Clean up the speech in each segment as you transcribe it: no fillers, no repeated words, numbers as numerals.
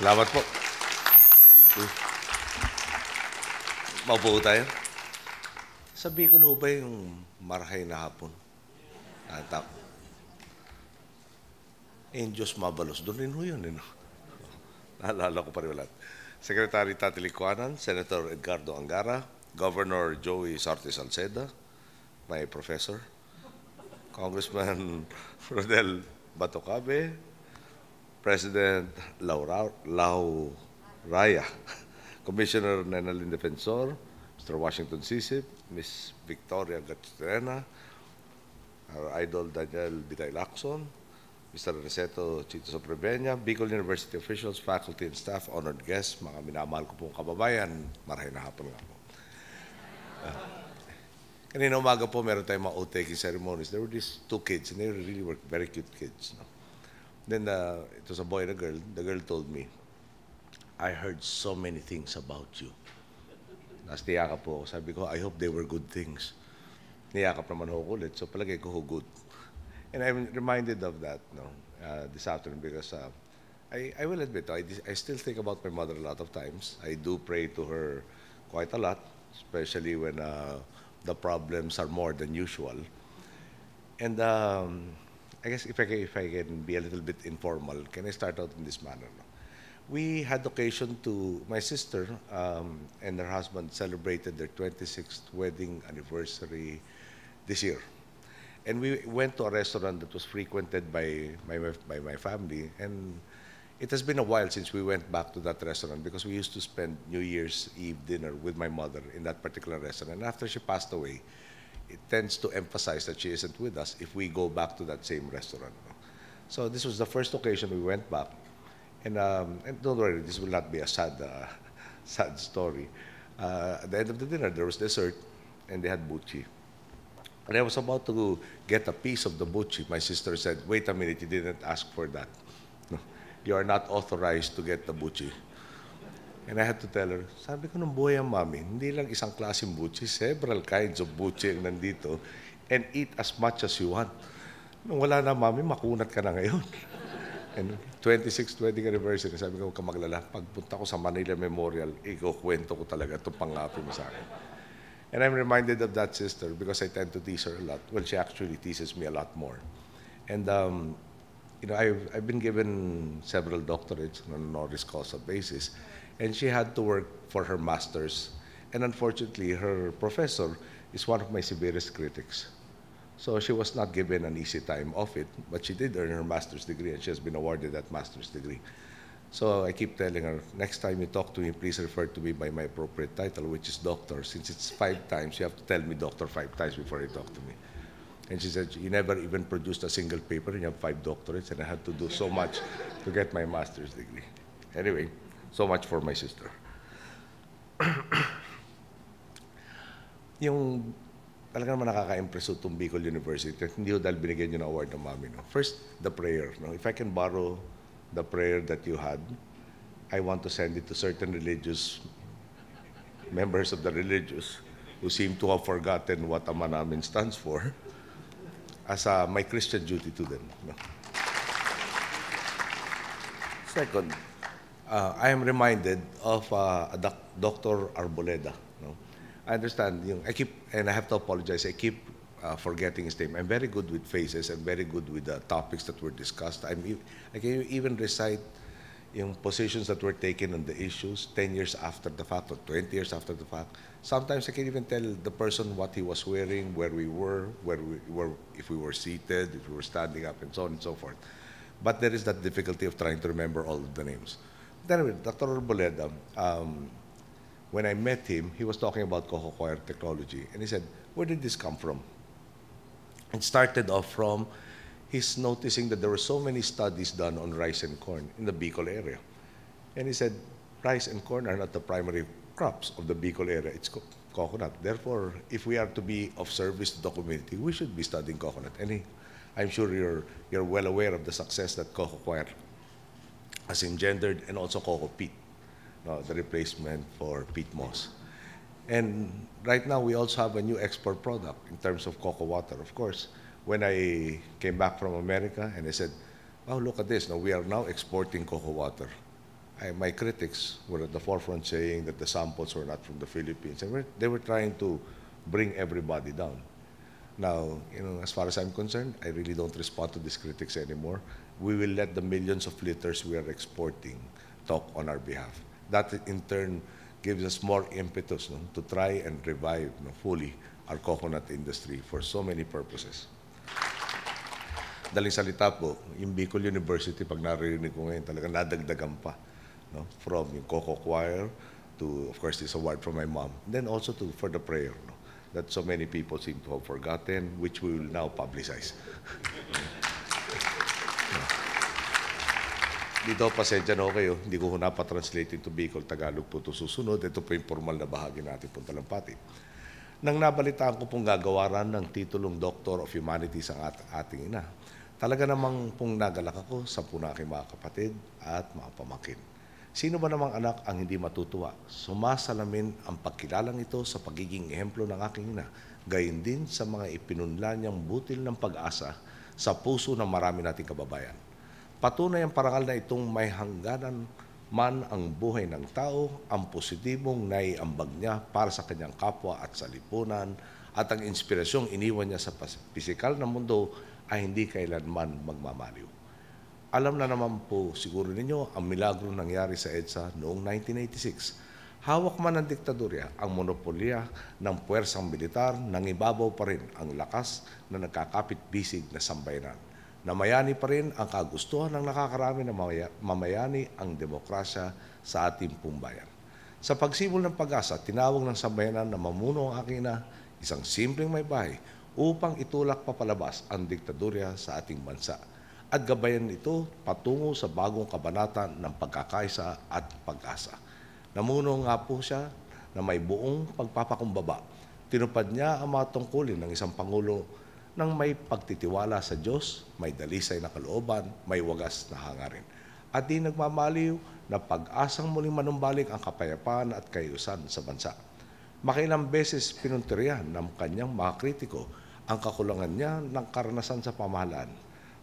Salamat po. Maupo tayo. Sabi ko ho ba yung marahay na hapon? Diyos mabalos. Doon rin ho yun. Naalala ko pa rin lahat. Secretary Tati Licuanan, Senator Edgardo Angara, Governor Joey Sartes Salceda, my professor, Congressman Rodel Batocabe, President Lau Raya, Commissioner Nenalyn Defensor, Mr. Washington Sisip, Ms. Victoria Gatstrena, our idol Daniel Bitay Lacson, Mr. Reseto Chito Sobrevenia, Bicol University officials, faculty and staff, honored guests, mga minamahal ko pong kababayan, marahay na hapon nga po. Kanina umaga po, meron tayong mga oath-taking ceremonies. There were these two kids, and they really were very cute kids. No? Then it was a boy and a girl. The girl told me, I heard so many things about you. Niyakap po ako. Sabi ko, I hope they were good things. Niyakap naman ako ulit. So palagay ko good. And I'm reminded of that this afternoon because I will admit, I still think about my mother a lot of times. I do pray to her quite a lot, especially when the problems are more than usual. And I guess if I can be a little bit informal, can I start out in this manner? No? We had occasion to, my sister and her husband celebrated their 26th wedding anniversary this year. And we went to a restaurant that was frequented by my family. And it has been a while since we went back to that restaurant because we used to spend New Year's Eve dinner with my mother in that particular restaurant. And after she passed away, it tends to emphasize that she isn't with us if we go back to that same restaurant. So this was the first occasion we went back. And don't worry, this will not be a sad story. At the end of the dinner, there was dessert, and they had buchi. And I was about to get a piece of the buchi. My sister said, wait a minute, you didn't ask for that. No, you are not authorized to get the buchi. And I had to tell her, sabi ko nung buhay ang mami, hindi lang isang klaseng buchi, several kinds of buchi ang nandito, and eat as much as you want. Nung wala na mami, makunat ka na ngayon. And 26th wedding anniversary, sabi ko, huwag ka maglala. Pagpunta ko sa Manila Memorial, ikukwento ko talaga itong pangapi mo sa akin. And I'm reminded of that sister because I tend to tease her a lot. Well, she actually teases me a lot more. And, I've been given several doctorates on an Honoris Causa basis. And she had to work for her master's. And unfortunately, her professor is one of my severest critics. So she was not given an easy time of it, but she did earn her master's degree, and she has been awarded that master's degree. So I keep telling her, next time you talk to me, please refer to me by my appropriate title, which is doctor. Since it's 5 times, you have to tell me doctor 5 times before you talk to me. And she said, you never even produced a single paper, and you have 5 doctorates, and I had to do so much to get my master's degree. Anyway, so much for my sister. Yung talaga naman nakaka-impress itong Bicol University. Hindi ko dahil binigyan nyo ng award ng mami. No? First, the prayer. No? If I can borrow the prayer that you had, I want to send it to certain religious members of the religious who seem to have forgotten what Ama Namin stands for as my Christian duty to them. No? Second, I am reminded of Dr. Arboleda. No? I understand, and I have to apologize, I keep forgetting his name. I'm very good with faces, I'm very good with the topics that were discussed. I can even recite yung positions that were taken on the issues 10 years after the fact or 20 years after the fact. Sometimes I can even tell the person what he was wearing, where we were, if we were seated, if we were standing up, and so on and so forth. But there is that difficulty of trying to remember all of the names. But anyway, Dr. Arboleda, when I met him, he was talking about cocoa coir technology. And he said, where did this come from? It started off from his noticing that there were so many studies done on rice and corn in the Bicol area. And he said, rice and corn are not the primary crops of the Bicol area. It's coconut. Therefore, if we are to be of service to the community, we should be studying coconut. And I'm sure you're well aware of the success that cocoa coir has engendered, and also cocoa peat. No, the replacement for peat moss. And right now, we also have a new export product in terms of cocoa water. Of course, when I came back from America and I said, oh, look at this. Now, we are now exporting cocoa water. my critics were at the forefront saying that the samples were not from the Philippines, and they were trying to bring everybody down. Now, as far as I'm concerned, I really don't respond to these critics anymore. We will let the millions of liters we are exporting talk on our behalf. That in turn gives us more impetus to try and revive fully our coconut industry for so many purposes. Daling salita po, yung Bicol University, pag narinig ko ngayon, talaga nadagdagan pa. From yung Coco Choir to, of course, this award from my mom. Then also for the prayer. That so many people seem to have forgotten, which we will now publicize. Dito, pasensya na kayo, hindi ko napatranslate into Bicol, Tagalog po ito susunod. Ito po yung formal na bahagi natin pong talampati. Nang nabalitaan ko pong gagawaran ng titulong Doctor of Humanities ang ating ina, talaga namang pong nagalak ako sa aking mga kapatid at mga pamangkin. Sino ba namang anak ang hindi matutuwa? Sumasalamin ang pagkilalang ito sa pagiging ehemplo ng aking ina, gayon din sa mga ipinunla niyang butil ng pag-asa sa puso ng marami nating kababayan. Patunay ang parangal na itong may hangganan man ang buhay ng tao, ang positibong naiambag niya para sa kanyang kapwa at sa lipunan, at ang inspirasyong iniwan niya sa pisikal na mundo ay hindi kailanman magmamaliw. Alam na naman po siguro ninyo ang milagro nangyari sa EDSA noong 1986. Hawak man ng diktadorya ang monopolya ng puwersang militar, nangibabaw pa rin ang lakas na nagkakapit-bisig na sambayanan. Namayani pa rin ang kagustuhan ng nakakarami na mamayani ang demokrasya sa ating pumbayan. Sa pagsibol ng pag-asa, tinawag ng sambayanan na mamuno ang aking ina, isang simpleng may bahay, upang itulak papalabas ang diktadorya sa ating bansa at gabayan ito patungo sa bagong kabanata ng pagkakaisa at pag-asa. Namuno nga po siya na may buong pagpapakumbaba. Tinupad niya ang mga tungkulin ng isang Pangulo ng may pagtitiwala sa Diyos, may dalisay na kalooban, may wagas na hangarin, at di nagmamaliw na pag-asang muling manumbalik ang kapayapaan at kaayusan sa bansa. Makailang beses pinuntiryahan ng kanyang mga kritiko ang kakulangan niya ng karanasan sa pamahalaan.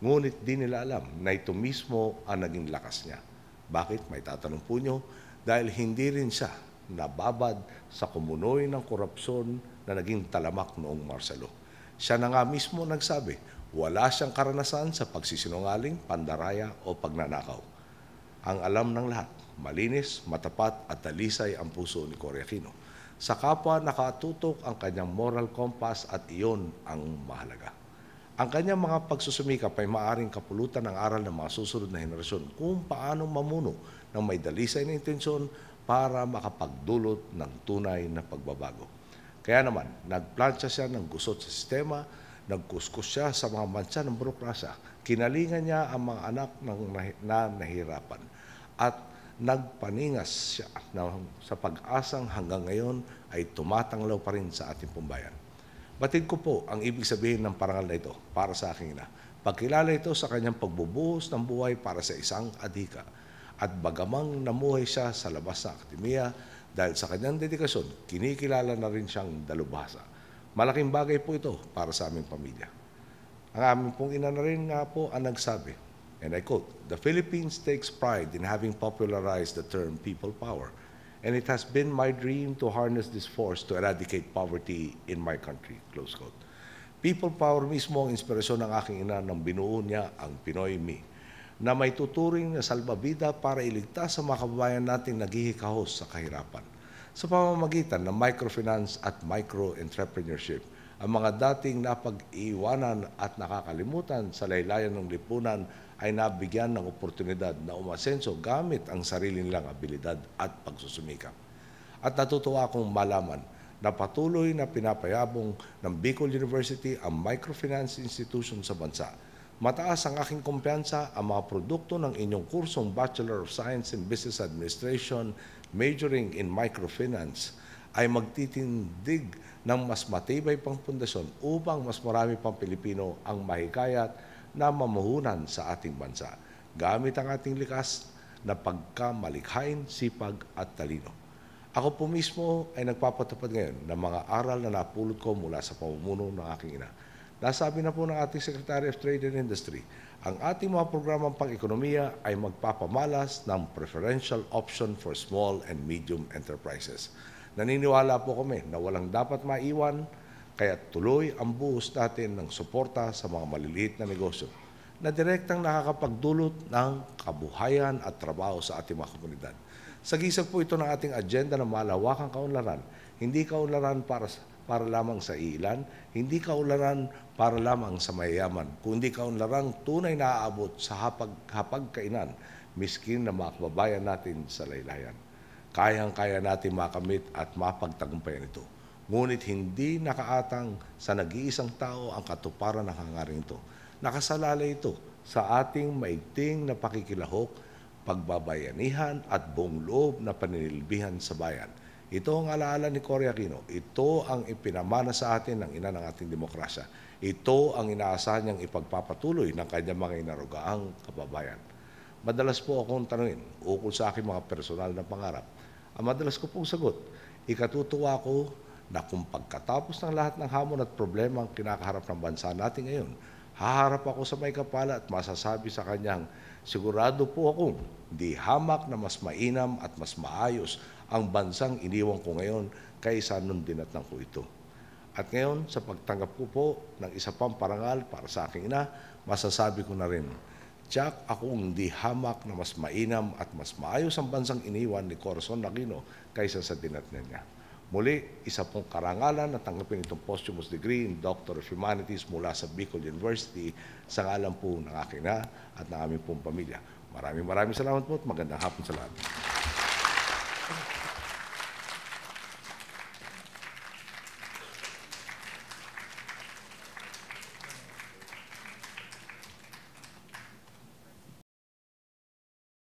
Ngunit di nila alam na ito mismo ang naging lakas niya. Bakit? May tatanong po nyo. Dahil hindi rin siya nababad sa kumunoy ng korupsyon na naging talamak noong Marcelo. Siya na nga mismo nagsabi, wala siyang karanasan sa pagsisinungaling, pandaraya o pagnanakaw. Ang alam ng lahat, malinis, matapat at talisay ang puso ni Cory Aquino. Sa kapwa nakatutok ang kanyang moral compass at iyon ang mahalaga. Ang kanyang mga pagsusumikap ay maaaring kapulutan ng aral ng mga susunod na henerasyon kung paano mamuno ng may dalisay na intensyon para makapagdulot ng tunay na pagbabago. Kaya naman, nagplansya siya ng gusot sa sistema, nagkuskus siya sa mga mansa ng burokrasya, kinalingan niya ang mga anak na nahirapan, at nagpaningas siya sa pag-asang hanggang ngayon ay tumatanglaw pa rin sa ating pumbayan. Batid ko po ang ibig sabihin ng parangal na ito para sa aking ina. Pagkilala ito sa kanyang pagbubuhos ng buhay para sa isang adhika, at bagamang namuhay siya sa labas ng akademiya dahil sa kanyang dedikasyon, kinikilala na rin siyang dalubhasa. Malaking bagay po ito para sa aming pamilya. Ang aming pong ina na rin nga po ang nagsabi, and I quote, "The Philippines takes pride in having popularized the term people power, and it has been my dream to harness this force to eradicate poverty in my country." Close quote. People power mismo ang inspirasyon ng aking ina nang binuo niya ang PinoyMe, na may tuturing na salbabida para iligtas sa mga kababayan nating naghihikahos sa kahirapan. Sa pamamagitan ng microfinance at micro-entrepreneurship, ang mga dating napag-iwanan at nakakalimutan sa laylayan ng lipunan ay nabigyan ng oportunidad na umasenso gamit ang sarili nilang abilidad at pagsusumikap. At natutuwa akong malaman na patuloy na pinapayabong ng Bicol University ang microfinance institution sa bansa. Mataas ang aking kumpiyansa ang mga produkto ng inyong kursong Bachelor of Science in Business Administration majoring in microfinance ay magtitindig ng mas matibay pang pundasyon upang mas marami pang Pilipino ang mahikayat na mamuhunan sa ating bansa gamit ang ating likas na pagkamalikhain, sipag at talino. Ako po mismo ay nagpapatupad ngayon ng mga aral na napulot ko mula sa pamumuno ng aking ina. Nasabi na po ng ating Secretary of Trade and Industry, ang ating mga programang pang-ekonomiya ay magpapamalas ng preferential option for small and medium enterprises. Naniniwala po kami na walang dapat maiwan, kaya tuloy ang buhos natin ng suporta sa mga maliliit na negosyo na direktang nakakapagdulot ng kabuhayan at trabaho sa ating mga komunidad. Sagisag po ito ng ating agenda ng malawakang kaunlaran, hindi kaunlaran para lamang sa ilan, hindi kaunlaran para lamang sa mayayaman, kundi kaunlarang tunay na aabot sa hapag-kainan, miskin na mga kababayan natin sa laylayan. Kayang-kaya natin makamit at mapagtagumpayan ito. Ngunit hindi nakaatang sa nag-iisang tao ang katuparan ng hangaring ito. Nakasalalay ito sa ating maigting na pakikilahok, pagbabayanihan at buong loob na paninilbihan sa bayan. Ito ang alaala ni Cory Aquino. Ito ang ipinamana sa atin ng ina ng ating demokrasya. Ito ang inaasahan niyang ipagpapatuloy ng kanyang mga inarugaang kababayan. Madalas po akong tanungin ukol sa aking mga personal na pangarap. Ang madalas ko pong sagot, ikatutuwa ko na kung pagkatapos ng lahat ng hamon at problema ang kinakaharap ng bansa natin ngayon, haharap ako sa may kapala at masasabi sa kanyang, sigurado po akong di hamak na mas mainam at mas maayos ang bansang iniwan ko ngayon kaysa nung dinatnan ko ito. At ngayon, sa pagtanggap ko po ng isa pang parangal para sa aking ina, masasabi ko na rin, tiyak akong di hamak na mas mainam at mas maayos ang bansang iniwan ni Corazon Aquino kaysa sa dinatnan niya. Muli, isa pong karangalan na tanggapin itong posthumous degree in Doctor of Humanities mula sa Bicol University sa ngalan po ng aking ina at ng aming pong pamilya. Maraming salamat po at magandang hapon sa lahat.